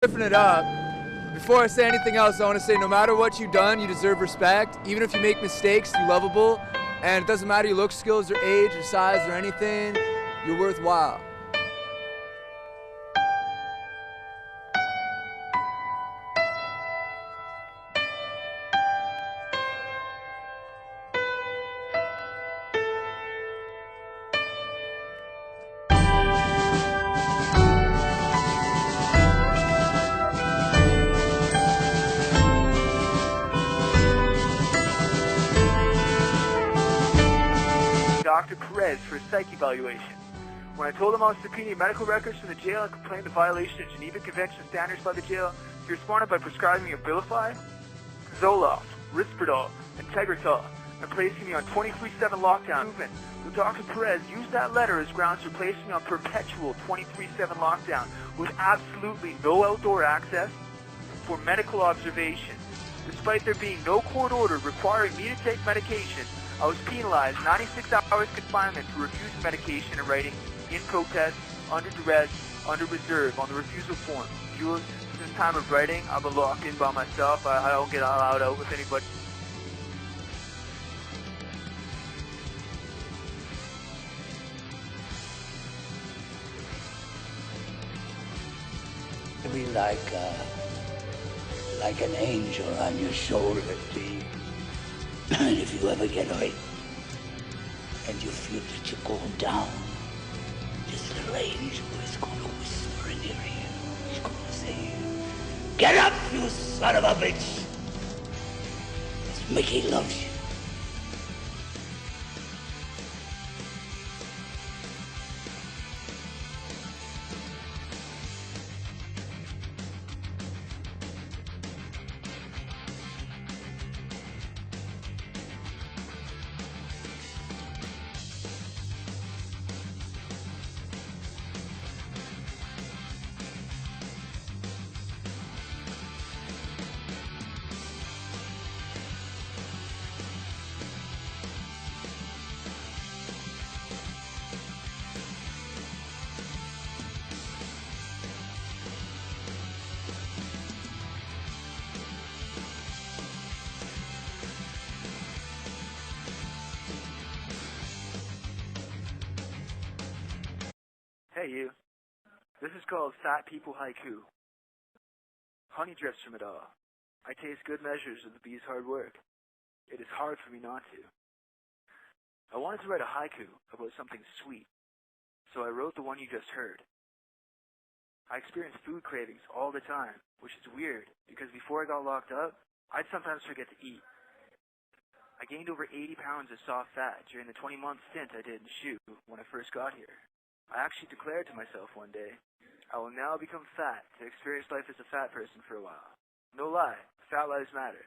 Riffing it up, before I say anything else, I want to say no matter what you've done, you deserve respect. Even if you make mistakes, you're lovable. And it doesn't matter your looks, skills, or age, or size, or anything, you're worthwhile. Dr. Perez for a psych evaluation. When I told him I was subpoenaing medical records from the jail and complained of violation of Geneva Convention standards by the jail, he responded by prescribing me Abilify, Zoloft, Risperdal, and Tegretol, and placing me on 23/7 lockdown movement. So Dr. Perez used that letter as grounds for placing me on perpetual 23/7 lockdown with absolutely no outdoor access for medical observation. Despite there being no court order requiring me to take medication, I was penalized 96 hours confinement for refusing medication and writing in protest, under duress, under reserve on the refusal form. Since time of writing, I've been locked in by myself. I don't get allowed out with anybody. To be like an angel on your shoulder, Steve. And if you ever get hurt and you feel that you're going down, this little angel is going to whisper in your ear. He's going to say, "Get up, you son of a bitch! Mickey loves you." Hey you, this is called Fat People Haiku. Honey drips from it all. I taste good measures of the bee's hard work. It is hard for me not to. I wanted to write a haiku about something sweet, so I wrote the one you just heard. I experience food cravings all the time, which is weird because before I got locked up, I'd sometimes forget to eat. I gained over 80 pounds of soft fat during the 20-month stint I did in SHU when I first got here. I actually declared to myself one day, I will now become fat to experience life as a fat person for a while. No lie, fat lives matter.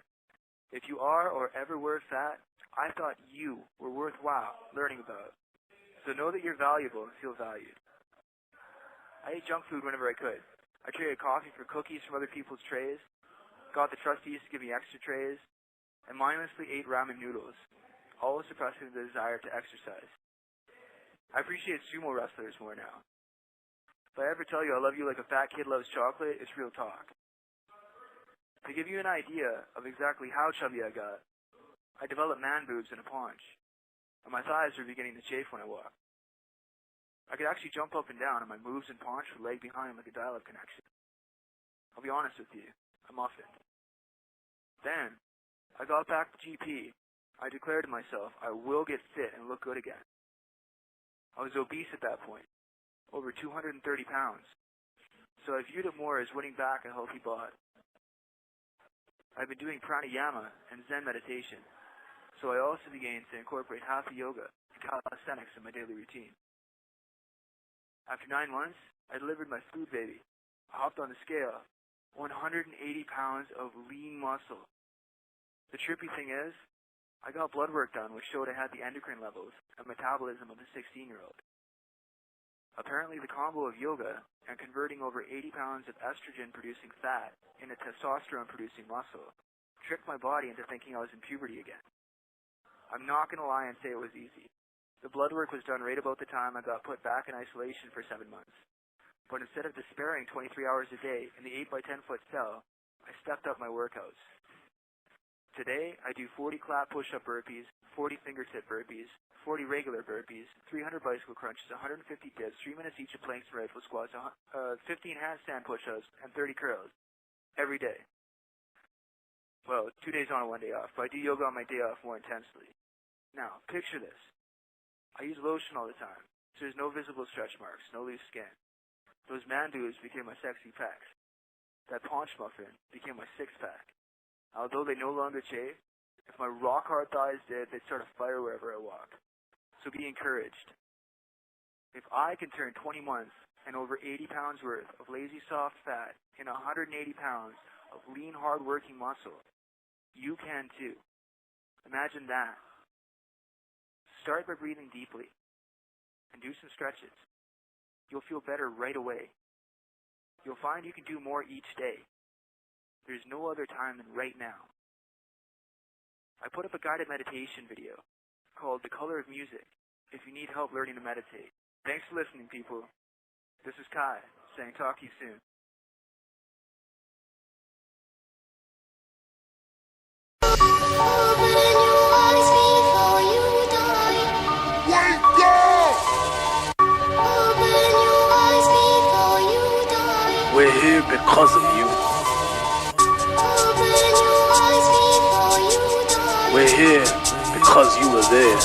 If you are or ever were fat, I thought you were worthwhile learning about. So know that you're valuable and feel valued. I ate junk food whenever I could. I traded coffee for cookies from other people's trays, got the trustees to give me extra trays, and mindlessly ate ramen noodles, all suppressing the desire to exercise. I appreciate sumo wrestlers more now. If I ever tell you I love you like a fat kid loves chocolate, it's real talk. To give you an idea of exactly how chubby I got, I developed man boobs and a paunch, and my thighs were beginning to chafe when I walked. I could actually jump up and down, and my moves and paunch were lag behind like a dial-up connection. I'll be honest with you, I muffined. Then, I got back to GP. I declared to myself I will get fit and look good again. I was obese at that point, over 230 pounds, so I viewed it more as winning back a healthy bod. I've been doing pranayama and Zen meditation, so I also began to incorporate hatha yoga and calisthenics in my daily routine. After 9 months, I delivered my food baby. I hopped on the scale, 180 pounds of lean muscle. The trippy thing is, I got blood work done which showed I had the endocrine levels and metabolism of a 16-year-old. Apparently the combo of yoga and converting over 80 pounds of estrogen-producing fat into testosterone-producing muscle tricked my body into thinking I was in puberty again. I'm not going to lie and say it was easy. The blood work was done right about the time I got put back in isolation for 7 months. But instead of despairing 23 hours a day in the 8x10-foot cell, I stepped up my workouts. Today, I do 40 clap push-up burpees, 40 fingertip burpees, 40 regular burpees, 300 bicycle crunches, 150 dips, 3 minutes each of planks and rifle squats, 15 handstand push-ups, and 30 curls every day. Well, 2 days on and 1 day off, but I do yoga on my day off more intensely. Now, picture this. I use lotion all the time, so there's no visible stretch marks, no loose skin. Those man-dudes became my sexy pecs. That paunch muffin became my six-pack. Although they no longer chafe, if my rock-hard thighs did, they'd start a fire wherever I walk. So be encouraged. If I can turn 20 months and over 80 pounds worth of lazy soft fat into 180 pounds of lean, hard-working muscle, you can too. Imagine that. Start by breathing deeply and do some stretches. You'll feel better right away. You'll find you can do more each day. There's no other time than right now. I put up a guided meditation video called The Color of Music if you need help learning to meditate. Thanks for listening, people. This is Kai saying talk to you soon. We're here because of you. We're here because you were there.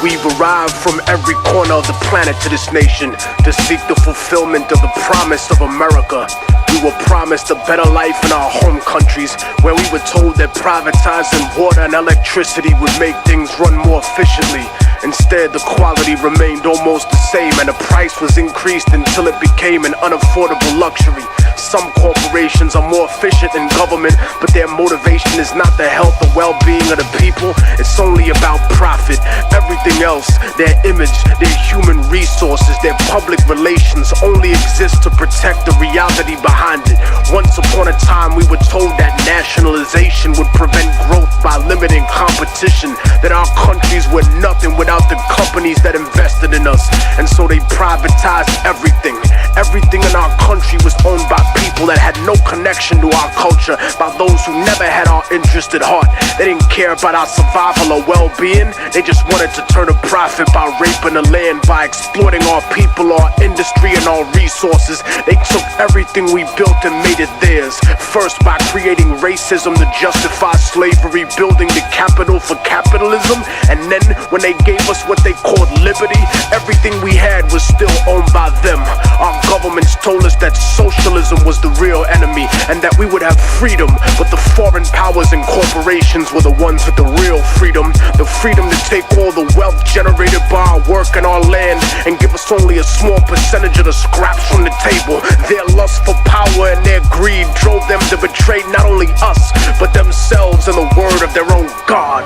We've arrived from every corner of the planet to this nation to seek the fulfillment of the promise of America. We were promised a better life in our home countries, where we were told that privatizing water and electricity would make things run more efficiently. Instead, the quality remained almost the same, and the price was increased until it became an unaffordable luxury. Some corporations are more efficient than government, but their motivation is not the health or well-being of the people. It's only about profit. Everything else, their image, their human resources, their public relations, only exist to protect the reality behind it. Once upon a time, we were told that nationalization would prevent growth by limiting competition, that our countries were nothing without the companies that invested in us. And so they privatized everything. Everything in our country was owned by people that had no connection to our culture, by those who never had our interest at heart. They didn't care about our survival or well-being. They just wanted to turn a profit by raping the land, by exploiting our people, our industry, and our resources. They took everything we built and made it theirs. First by creating racism to justify slavery, building the capital for capitalism, and then when they gave us what they called liberty, everything we had was still owned by them. Our governments told us that socialism was the real enemy and that we would have freedom, but the foreign powers and corporations were the ones with the real freedom. The freedom to take all the wealth generated by our work and our land and give us only a small percentage of the scraps from the table. Their lust for power and their greed drove them to betray not only us, but themselves and the word of their own God.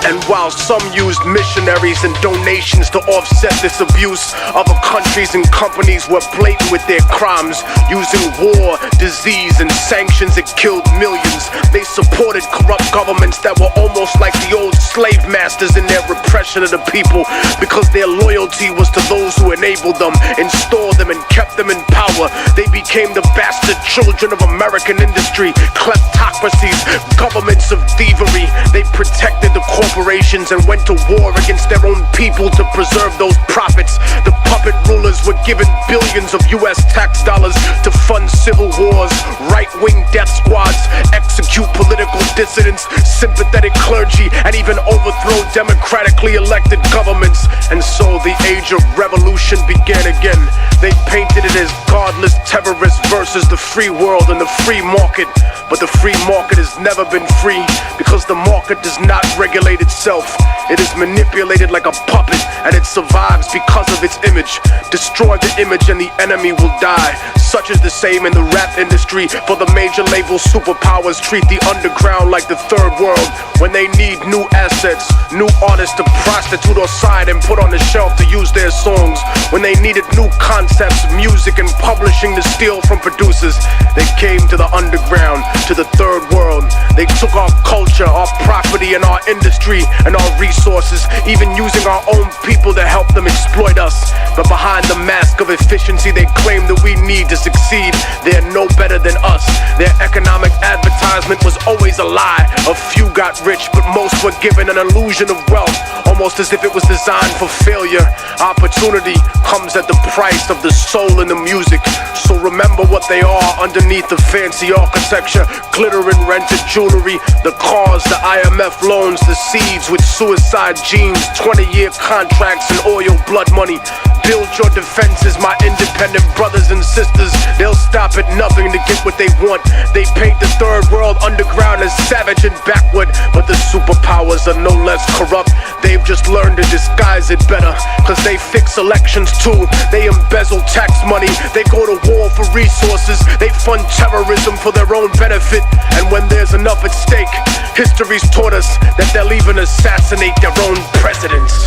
And while some used missionaries and donations to offset this abuse, other countries and companies were blatant with their crimes, using war, disease, and sanctions that killed millions. They supported corrupt governments that were almost like the old slave masters in their repression of the people, because their loyalty was to those who enabled them, installed them, and kept them in power. They became the bastard children of American industry, kleptocracies, governments of thievery. They protected the corporations and went to war against their own people to preserve those profits. The puppet rulers were given billions of US tax dollars to fund civil wars, right-wing death squads, execute political dissidents, sympathetic clergy, and even overthrow democratically elected governments. And so the age of revolution began again. They painted it as godless terrorists versus the free world and the free market. But the free market has never been free, because the market does not regulate itself. It is manipulated like a puppet, and it survives because of its image. Destroy the image and the enemy will die. Such is the same in the rap industry, for the major label superpowers treat the underground like the third world. When they need new assets, new artists to prostitute or sign and put on the shelf to use their songs, when they needed new concepts, music and publishing to steal from producers. They came to the underground, to the third world. They took our culture, our property, and our industry, and our resources, even using our own people to help them exploit us. But behind the mask of efficiency they claim that we need to succeed, they're no better than us. Their economic advertisement was always a lie. A few got rich, but most were given an illusion of wealth, almost as if it was designed for failure. Opportunity comes at the price of the soul in the music. So remember what they are underneath the fancy architecture, glitter and rented jewelry, the cars, the IMF loans, the seeds with suicide genes, 20-year contracts and oil blood money. Build your defenses, my independent brothers and sisters. They'll stop at nothing to get what they want. They paint the third world underground as savage and backward, but the superpowers are no less corrupt. They've just learned to disguise it better, cause they fix elections too. They embezzle tax money, they go to war for resources, they fund terrorism for their own benefit. And when there's enough at stake, history's taught us that they'll even assassinate their own presidents.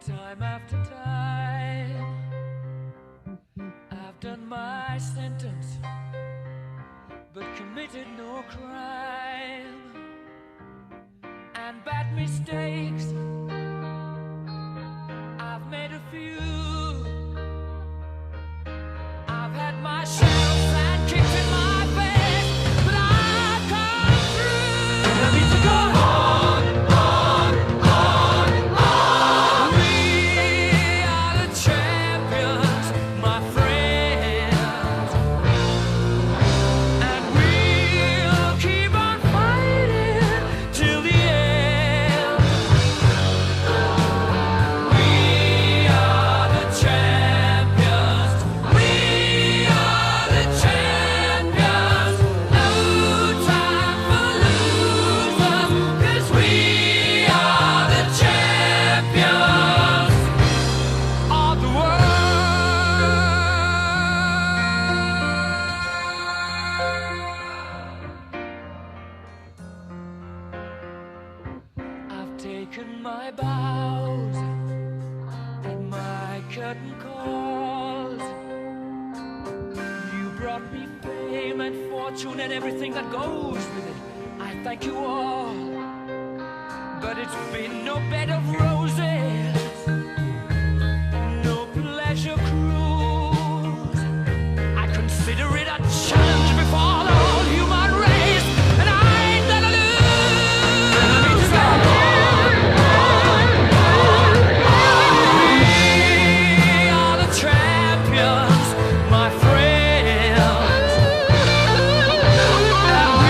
Time after time, I've done my sentence, but committed no crime. And bad mistakes, I've made a few. I've had my shells and kicked in my face, but I've come through. And I need to go on. Taken my bows and my curtain calls. You brought me fame and fortune and everything that goes with it. I thank you all, but it's been no bed of roses.